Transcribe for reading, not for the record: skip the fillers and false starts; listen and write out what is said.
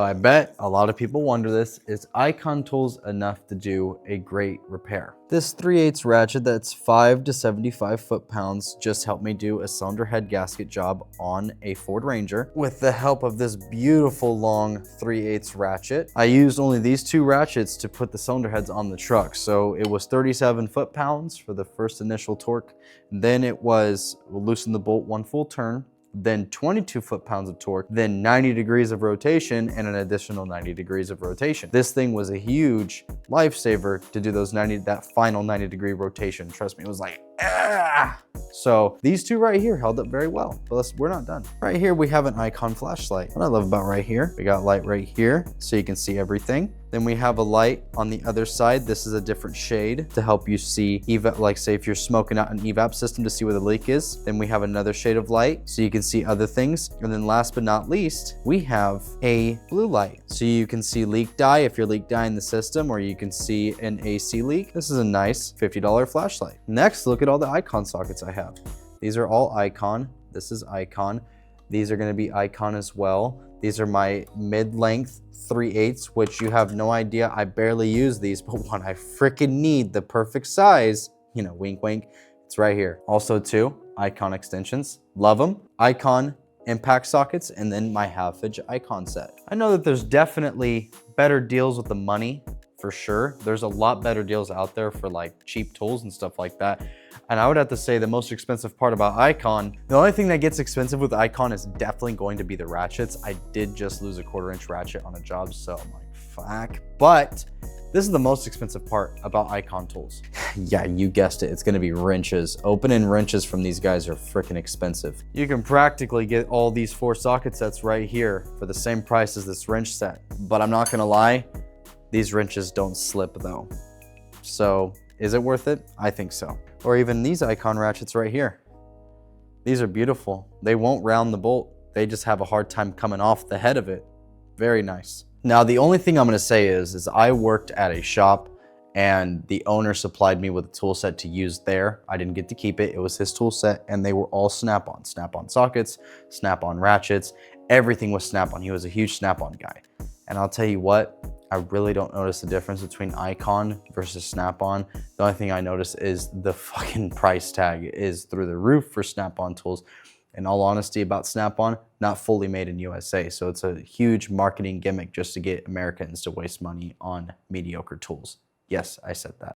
I bet a lot of people wonder this, is Icon Tools enough to do a great repair? This 3/8 ratchet that's 5 to 75 foot-pounds just helped me do a cylinder head gasket job on a Ford Ranger with the help of this beautiful long 3/8 ratchet. I used only these 2 ratchets to put the cylinder heads on the truck. So it was 37 foot-pounds for the first initial torque. Then it was loosen the bolt 1 full turn, then 22 foot-pounds of torque, then 90 degrees of rotation, and an additional 90 degrees of rotation. This thing was a huge lifesaver to do that final 90-degree rotation. Trust me, it was like, ah! So these 2 right here held up very well, but we're not done. Right here, we have an Icon flashlight. What I love about right here, we got light right here, so you can see everything. Then we have a light on the other side. This is a different shade to help you see, like say if you're smoking out an evap system to see where the leak is. Then we have another shade of light so you can see other things. And then last but not least, we have a blue light. So you can see leak dye if you're leak dye in the system, or you can see an AC leak. This is a nice $50 flashlight. Next, look at all the Icon sockets I have. These are all Icon. This is Icon. These are gonna be Icon as well. These are my mid-length 3/8, which you have no idea. I barely use these, but when I freaking need the perfect size, you know, wink, wink, it's right here. Also 2 Icon extensions, love them. Icon impact sockets, and then my half-inch Icon set. I know that there's definitely better deals with the money, for sure. There's a lot better deals out there for like cheap tools and stuff like that. And I would have to say the most expensive part about Icon, the only thing that gets expensive with Icon is definitely going to be the ratchets. I did just lose a 1/4-inch ratchet on a job, so I'm like, fuck. But this is the most expensive part about Icon tools. Yeah, you guessed it. It's gonna be wrenches. Open-end wrenches from these guys are freaking expensive. You can practically get all these 4 socket sets right here for the same price as this wrench set. But I'm not gonna lie, these wrenches don't slip though. So is it worth it? I think so. Or even these Icon ratchets right here. These are beautiful. They won't round the bolt. They just have a hard time coming off the head of it. Very nice. Now, the only thing I'm gonna say is I worked at a shop and the owner supplied me with a tool set to use there. I didn't get to keep it. It was his tool set and they were all Snap-on. Snap-on sockets, Snap-on ratchets, everything was Snap-on. He was a huge Snap-on guy. And I'll tell you what, I really don't notice the difference between Icon versus Snap-on. The only thing I notice is the fucking price tag is through the roof for Snap-on tools. In all honesty about Snap-on, not fully made in USA. So it's a huge marketing gimmick just to get Americans to waste money on mediocre tools. Yes, I said that.